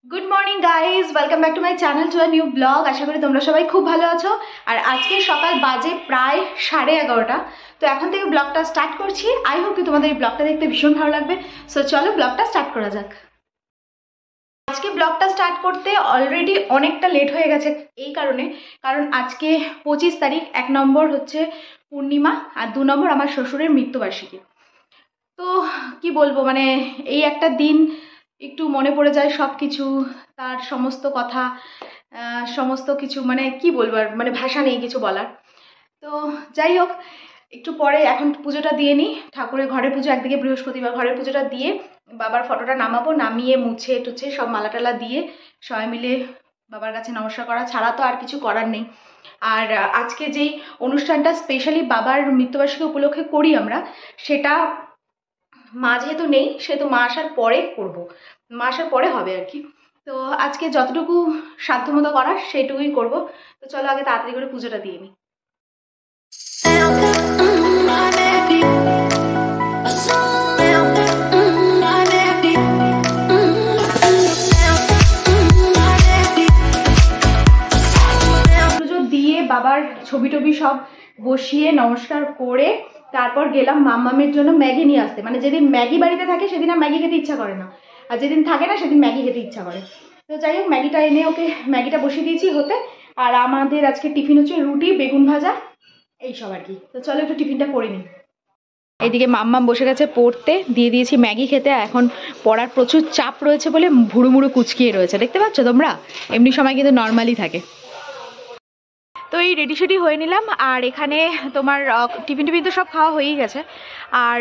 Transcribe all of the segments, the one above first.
Good morning guys welcome back to my channel to a new vlog. आशा करी তোমরা সবাই খুব ভালো আছো। আর আজকে সকাল বাজে প্রায় 11:30। তো এখন থেকে ব্লগটা স্টার্ট করছি। আই হোপ কি তোমাদের এই ব্লগটা দেখতে ভীষণ ভালো লাগবে। সো চলো ব্লগটা স্টার্ট করা যাক। আজকে ব্লগটা স্টার্ট করতে অলরেডি অনেকটা লেট হয়ে গেছে এই কারণ আজকে 25 তারিখ, 1 নম্বর হচ্ছে পূর্ণিমা আর 2 নম্বর আমার শ্বশুরের মৃত্যুবার্ষিকী। তো কি বলবো, মানে এই একটা দিন একটু মনে পড়ে যায় সব কিছু, তার সমস্ত কথা, সমস্ত কিছু, মানে কি বলবো আর, মানে ভাষা নেই কিছু বলার। তো যাই হোক, একটু পরে এখন পুজোটা দিয়ে নিই। ঠাকুরের ঘরের পুজো একদিকে, বৃহস্পতিবার ঘরের পুজোটা দিয়ে বাবার ফটোটা নামাবো, নামিয়ে মুছে টুছে সব মালা টালা দিয়ে সবাই মিলে বাবার কাছে নমস্কার করা ছাড়া তো আর কিছু করার নেই। আর আজকে যেই অনুষ্ঠানটা স্পেশালি বাবার মৃত্যুবার্ষিকী উপলক্ষে করি আমরা, সেটা মা যেহেতু নেই সেহেতু মা আসার পরে করব, মা আসার পরে হবে আর কি। তো আজকে যতটুকু সাধ্যমতো করার সেটুকুই করব। তো চলো আগে তাড়াতাড়ি করে পুজোটা দিয়ে নিই। পুজো দিয়ে বাবার ছবি টবি সব বসিয়ে নমস্কার করে তারপর গেলাম মাম্মামের জন্য ম্যাগি নিয়ে আসতে। মানে যেদিন ম্যাগি বাড়িতে থাকে সেদিন আর ম্যাগি খেতে ইচ্ছা করে না, আর যেদিন থাকে না সেদিন ম্যাগি খেতে ইচ্ছা করে। তো যাই হোক, ম্যাগিটা এনে ওকে ম্যাগিটা বসিয়ে দিয়েছি হতে। আর আমাদের আজকে টিফিন হচ্ছে রুটি, বেগুন ভাজা, এইসব আর কি। তো চলো একটু টিফিনটা করে নিই। এইদিকে মাম্মাম বসে গেছে পড়তে, দিয়ে দিয়েছি ম্যাগি খেতে। এখন পড়ার প্রচুর চাপ রয়েছে বলে ভুরু মুড়ু কুচকিয়ে রয়েছে, দেখতে পাচ্ছ তোমরা। এমনি সময় কিন্তু নর্মালি থাকে। তো এই রেডি সেডি হয়ে নিলাম। আর এখানে তোমার টিফিন তো সব খাওয়া হয়েই গেছে। আর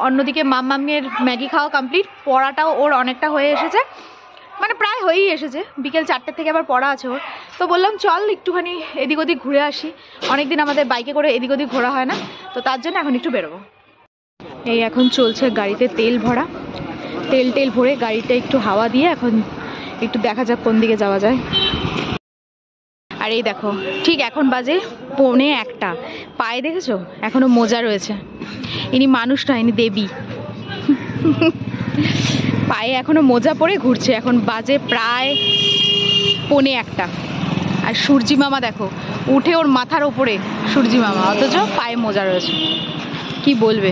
অন্যদিকে মাম্মামের ম্যাগি খাওয়া কমপ্লিট, পড়াটাও ওর অনেকটা হয়ে এসেছে, মানে প্রায় হয়েই এসেছে। বিকেল 4টে থেকে আবার পড়া আছে ওর। তো বললাম চল একটুখানি এদিক ওদিক ঘুরে আসি, অনেকদিন আমাদের বাইকে করে এদিক ওদিক ঘোরা হয় না। তো তার জন্য এখন একটু বেরোবো। এই এখন চলছে গাড়িতে তেল ভরা, তেল ভরে গাড়িটা একটু হাওয়া দিয়ে এখন একটু দেখা যাক কোন দিকে যাওয়া যায়। আর এই দেখো, ঠিক এখন বাজে 1:45। পায়ে দেখেছো এখনো মোজা রয়েছে। ইনি মানুষ না, ইনি দেবী। পায়ে এখনো মোজা পরে ঘুরছে। এখন বাজে প্রায় 1:45। আর সূর্যি মামা দেখো উঠে ওর মাথার ওপরে সূর্যি মামা, অথচ পায়ে মোজা রয়েছে। কি বলবে।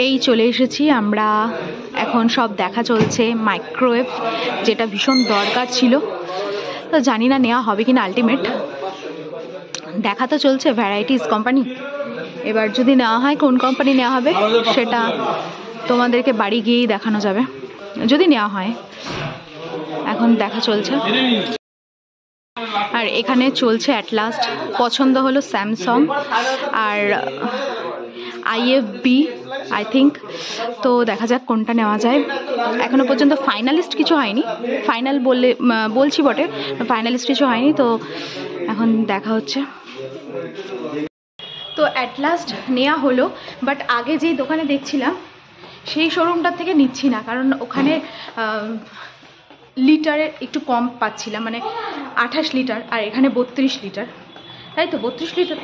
এই চলে এসেছি আমরা। এখন সব দেখা চলছে। মাইক্রোওয়েভ, যেটা ভীষণ দরকার ছিল, তো জানি না নেওয়া হবে কিনা। আলটিমেট দেখা তো চলছে ভ্যারাইটিস কোম্পানি। এবার যদি নেওয়া হয়, কোন কোম্পানি নেওয়া হবে সেটা তোমাদেরকে বাড়ি গিয়েই দেখানো যাবে, যদি নেওয়া হয়। এখন দেখা চলছে। আর এখানে চলছে অ্যাট লাস্ট পছন্দ হলো স্যামসাং আর IFB আই থিঙ্ক। তো দেখা যাক কোনটা নেওয়া যায়। এখনো পর্যন্ত ফাইনালিস্ট কিছু হয়নি। ফাইনাল বলছি বটে, ফাইনালিস্ট কিছু হয়নি। তো এখন দেখা হচ্ছে। তো অ্যাট লাস্ট নেওয়া হলো, বাট আগে যেই দোকানে দেখছিলাম সেই শোরুমটার থেকে নিচ্ছি না, কারণ ওখানে লিটারের একটু কম পাচ্ছিলাম, মানে 28 লিটার, আর এখানে 32 লিটার। তাই তো 32 লিটার।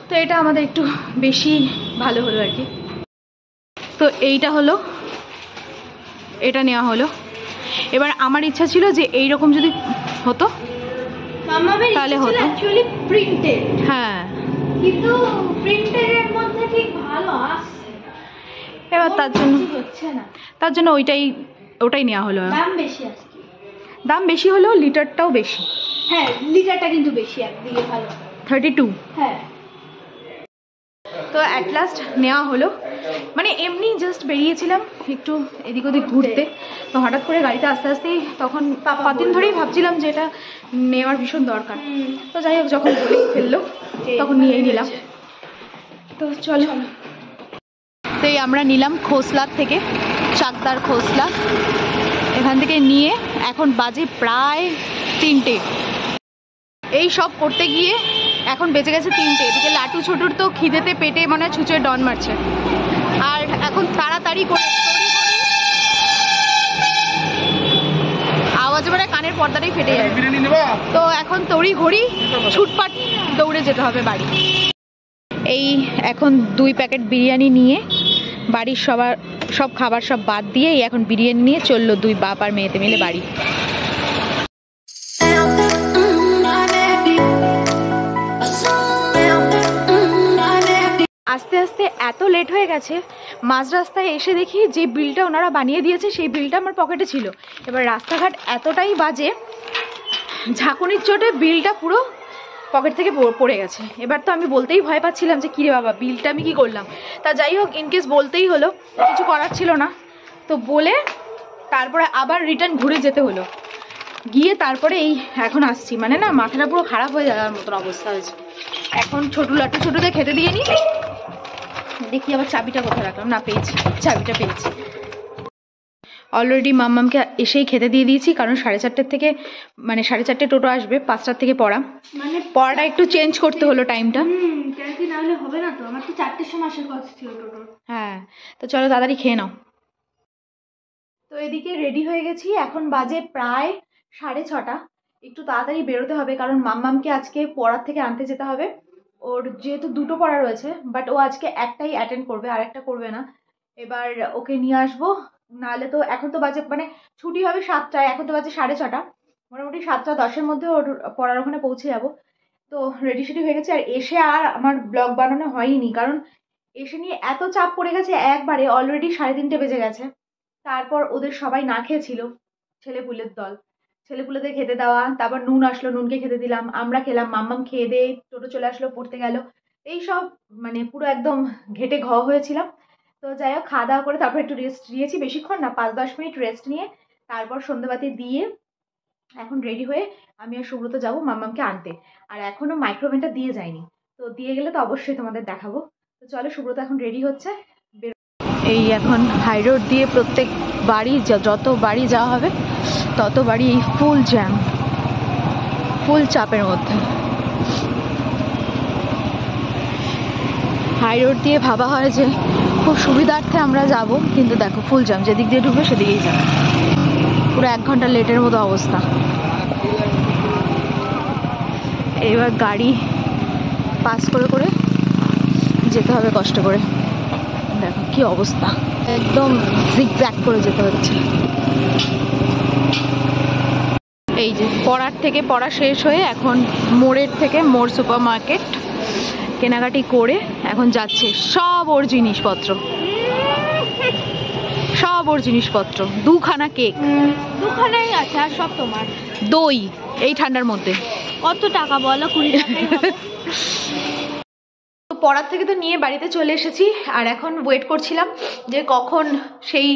তো এটা আমাদের একটু বেশি ভালো হলো আর কি। তো এইটা হলো, এটা নেওয়া হলো। এবার আমার ইচ্ছা ছিল যে এইরকম যদি হতো তাহলে হতো। অ্যাকচুয়ালি প্রিন্টেড, হ্যাঁ, কিন্তু প্রিন্টেডের মধ্যে ঠিক ভালো আসছে। এবার তার জন্য ওটাই নেওয়া হলো। দাম বেশি আছে, দাম বেশি হলেও লিটারটাও বেশি। হ্যাঁ, লিটারটা কিন্তু বেশি, একদিকে ভালো 32। হ্যাঁ। তো অ্যাট লাস্ট নেওয়া হলো। মানে এমনি জাস্ট বেরিয়েছিলাম একটু এদিক ওদিক ঘুরতে, তো হঠাৎ করে গাড়িতে আস্তে আস্তেই তখন কদিন ধরেই ভাবছিলাম যে এটা নেওয়ার ভীষণ দরকার। তো যাই হোক, যখন বলেই ফেললো তখন নিয়েই নিলাম। তো চলো, তো এই আমরা নিলাম খোসলার থেকে। চাকদার খোসলা এখান থেকে নিয়ে এখন বাজে প্রায় 3টে। এই সব করতে গিয়ে এখন বেঁচে গেছে 3টে। এদিকে লাটু ছোটুর তো খিদেতে পেটে মনে হয় ছুঁচোয় ডন মারছে। আর এখন তাড়াতাড়ি করে আওয়াজ মানে কানের পর্দাটাই ফেটে যাবে। তো এখন তড়ি ঘড়ি ছুটপাট দৌড়ে যেতে হবে বাড়ি। এই এখন 2 প্যাকেট বিরিয়ানি নিয়ে বাড়ির সব খাবার সব বাদ দিয়ে এখন বিরিয়ানি নিয়ে চললো 2 বাপ আর মেয়েতে মিলে বাড়ি। আস্তে আস্তে এত লেট হয়ে গেছে, মাঝ রাস্তায় এসে দেখি যে বিলটা ওনারা বানিয়ে দিয়েছে সেই বিলটা আমার পকেটে ছিল। এবার রাস্তাঘাট এতটাই বাজে, ঝাঁকুনির চোটে বিলটা পুরো পকেট থেকে পড়ে গেছে। এবার তো আমি বলতেই ভয় পাচ্ছিলাম যে কিরে বাবা বিলটা আমি কি করলাম। তা যাই হোক, ইনকেস বলতেই হলো, কিছু করার ছিল না। তো বলে তারপরে আবার রিটার্ন ঘুরে যেতে হলো। গিয়ে তারপরে এই এখন আসছি, মানে না মাথাটা পুরো খারাপ হয়ে যাওয়ার মতন অবস্থা হয়েছে। এখন লাটু ছোটুদের খেতে দিয়ে নিই। দেখি আবার চাবিটা কোথায় রাখলাম, না পেয়েছি, চাবিটা পেয়েছি। অলরেডি মাম্মামকে এসেই খেতে দিয়ে দিয়েছি, কারণ 4:30 থেকে মানে 4:30 টোটো আসবে, 5টার থেকে পড়া, মানে পড়াটা একটু চেঞ্জ করতে হলো টাইমটা। নাহলে হবে না তো, আমার তো 4টের সময় আসার কথা ছিল টোটো। হ্যাঁ, তো চলো তাড়াতাড়ি খেয়ে নাও। তো এদিকে রেডি হয়ে গেছি, এখন বাজে প্রায় 6:30। একটু তাড়াতাড়ি বেরোতে হবে, কারণ মাম্মামকে আজকে পড়ার থেকে আনতে যেতে হবে। ওর যেহেতু 2টো পড়া রয়েছে, বাট ও আজকে একটাই অ্যাটেন্ড করবে, আর একটা করবে না। এবার ওকে নিয়ে আসবো, নাহলে তো এখন তো বাজে মানে ছুটি হবে 7টায়, এখন তো বাজে 6:30। মোটামুটি 7:10-এর মধ্যে ওর পড়ার ওখানে পৌঁছে যাবো। তো রেডি সেডি হয়ে গেছে। আর এসে আর আমার ব্লগ বানানো হয়নি, কারণ এসে নিয়ে এত চাপ পড়ে গেছে একবারে। অলরেডি 3:30 বেজে গেছে। তারপর ওদের সবাই না খেয়েছিল, ছেলেপুলের দল, ছেলেপুলেদের খেতে দেওয়া, তারপর নুন আসলো, নুনকে খেতে দিলাম, আমরা খেলাম, মাম্মাম খেয়ে দিয়ে টোটো চলে আসলো, পড়তে গেল। এইসব মানে পুরো একদম ঘেটে ঘ হয়েছিলাম। তো যাই হোক, খাওয়া দাওয়া করে তারপর একটু রেস্ট নিয়েছি, বেশিক্ষণ না, 5-10 মিনিট রেস্ট নিয়ে তারপর সন্ধ্যেবাতি দিয়ে এখন রেডি হয়ে আমি আর সুব্রত যাবো মাম্মামকে আনতে। আর এখনো মাইক্রোওভেনটা দিয়ে যায়নি, তো দিয়ে গেলে তো অবশ্যই তোমাদের দেখাবো। তো চলো, সুব্রত এখন রেডি হচ্ছে। এই এখন হাই রোড দিয়ে প্রত্যেক বাড়ি, যত বাড়ি যাওয়া হবে তত বাড়ি এই ফুল জ্যাম, ফুল চাপের মধ্যে। হাই রোড দিয়ে ভাবা হয় যে খুব সুবিধার্থে আমরা যাব, কিন্তু দেখো ফুল জ্যাম, যেদিক দিয়ে ঢুকবে সেদিকেই জ্যাম, পুরো 1 ঘন্টা লেটের মতো অবস্থা। এবার গাড়ি পাস করে করে যেতে হবে কষ্ট করে। দেখো কি অবস্থা, একদম জিগজ্যাগ করে যেতে হচ্ছে। এই যে পড়ার থেকে পড়া শেষ হয়ে এখন মোড়ের থেকে মোড় সুপার মার্কেট কেনাকাটি করে এখন যাচ্ছে সব ওর জিনিসপত্র, সব ওর জিনিসপত্র। 2খানা কেক, 2খানাই আছে, আর সব তোমার। দই এই ঠান্ডার মধ্যে কত টাকা বলো? 20 টাকাই হবে। পড়ার থেকে তো নিয়ে বাড়িতে চলে এসেছি, আর এখন ওয়েট করছিলাম যে কখন সেই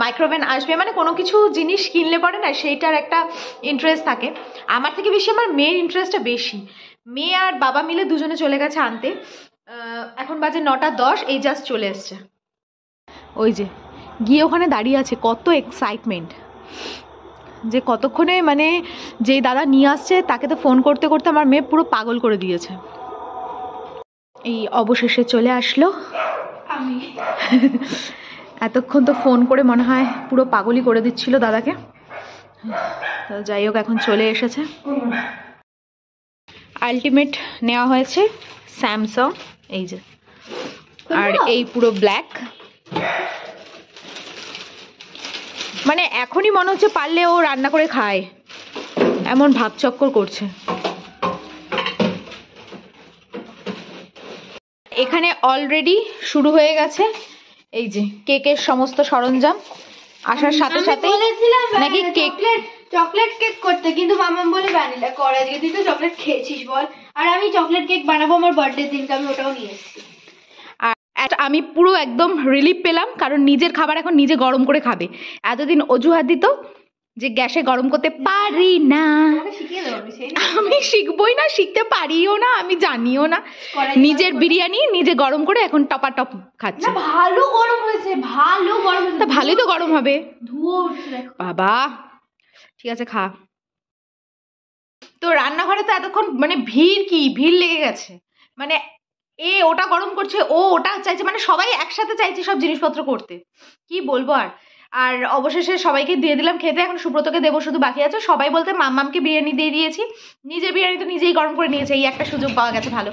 মাইক্রোওভেন আসবে। মানে কোনো কিছু জিনিস কিনলে পরে না সেইটার একটা ইন্টারেস্ট থাকে। আমার থেকে বেশি আমার মেয়ের ইন্টারেস্টটা বেশি। মেয়ে আর বাবা মিলে দুজনে চলে গেছে আনতে। এখন বাজে 9:10, এই জাস্ট চলে এসছে। ওই যে গিয়ে ওখানে দাঁড়িয়ে আছে, কত এক্সাইটমেন্ট যে কতক্ষণে মানে যেই দাদা নিয়ে আসছে তাকে তো ফোন করতে করতে আমার মেয়ে পুরো পাগল করে দিয়েছে। এই অবশেষে চলে আসলো। আমি এতক্ষণ তো ফোন করে মনে হয় পুরো পাগলই করে দিচ্ছিল দাদাকে। তো যাই হোক, এখন চলে এসেছে। আলটিমেট নেওয়া হয়েছে স্যামসাং, এই যে, আর এই পুরো ব্ল্যাক। মানে এখনই মনে হচ্ছে পারলে ও রান্না করে খায়, এমন ভাবচক্কর করছে। এখানে অলরেডি শুরু হয়ে গেছে এই যে কেকের সমস্ত সরঞ্জাম আসার সাথে সাথে। নাকি কেক চকলেট কেক করতে, কিন্তু মামাম বলে ভ্যানিলা কর। আজকে তুই তো চকলেট খেয়েছিস বল, আর আমি চকলেট কেক বানাবো আমার বার্থডে দিনকে, আমি ওটাও নিয়ে এসেছি। আর আমি পুরো একদম রিলিফ পেলাম, কারণ নিজের খাবার এখন নিজে গরম করে খাবে। এতদিন অজুহাত দিত যে গ্যাসে গরম করতে পারি না। আমি শিখবই না, শিখতে পারিও না, আমি জানিও না। নিজের বিরিয়ানি নিজে গরম করে এখন টপাটপ খাচ্ছি। ভালো গরম হয়েছে, ভালো গরম হয়েছে। ভালোই তো গরম হবে। ধুয়ো উঠছে বাবা, ঠিক আছে খা। তো রান্নাঘরে তো এতক্ষণ মানে ভিড় লেগে গেছে। মানে ওটা গরম করছে, ওটা চাইছে, মানে সবাই একসাথে চাইছে সব জিনিসপত্র করতে। কি বলবো আর অবশেষে সবাইকে দিয়ে দিলাম খেতে। এখন সুব্রতকে দেবো শুধু, বাকি আছে। সবাই বলতে মাম্মামকে বিরিয়ানি দিয়ে দিয়েছি, নিজের বিরিয়ানি তো নিজেই গরম করে নিয়েছে, এই একটা সুযোগ পাওয়া গেছে ভালো।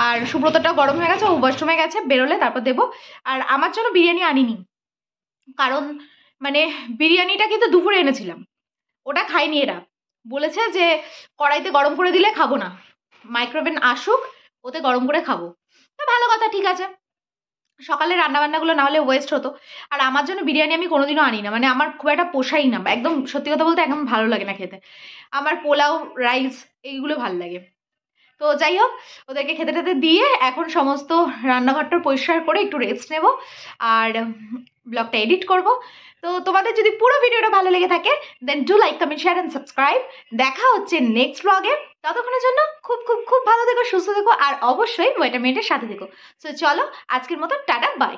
আর সুব্রতটাও গরম হয়ে গেছে, ও ওয়াশরুমে গেছে, বেরোলে তারপর দেবো। আর আমার জন্য বিরিয়ানি আনিনি, কারণ মানে বিরিয়ানিটা কিন্তু দুপুরে এনেছিলাম, ওটা খাইনি। এরা বলেছে যে কড়াইতে গরম করে দিলে খাবো না, মাইক্রোওভেন আসুক ওতে গরম করে খাবো। তা ভালো কথা, ঠিক আছে। সকালে রান্নাবান্নাগুলো না হলে ওয়েস্ট হতো। আর আমার জন্য বিরিয়ানি আমি কোনোদিনও আনি না, মানে আমার খুব একটা পোষাই না, একদম সত্যি কথা বলতে একদম ভালো লাগে না খেতে। আমার পোলাও, রাইস এইগুলো ভালো লাগে। তো যাই হোক, ওদেরকে খেতে টেতে দিয়ে এখন সমস্ত রান্নাঘরটা পরিষ্কার করে একটু রেস্ট নেব আর ব্লগটা এডিট করব। তো তোমাদের যদি পুরো ভিডিওটা ভালো লেগে থাকে then do like, comment, share and subscribe. দেখা হচ্ছে নেক্সট ব্লগে। ততক্ষণের জন্য খুব খুব খুব ভালো থেকো, সুস্থ থেকো, আর অবশ্যই ভিটামিনের সাথে থেকো। সো চলো, আজকের মতো টাটা, বাই।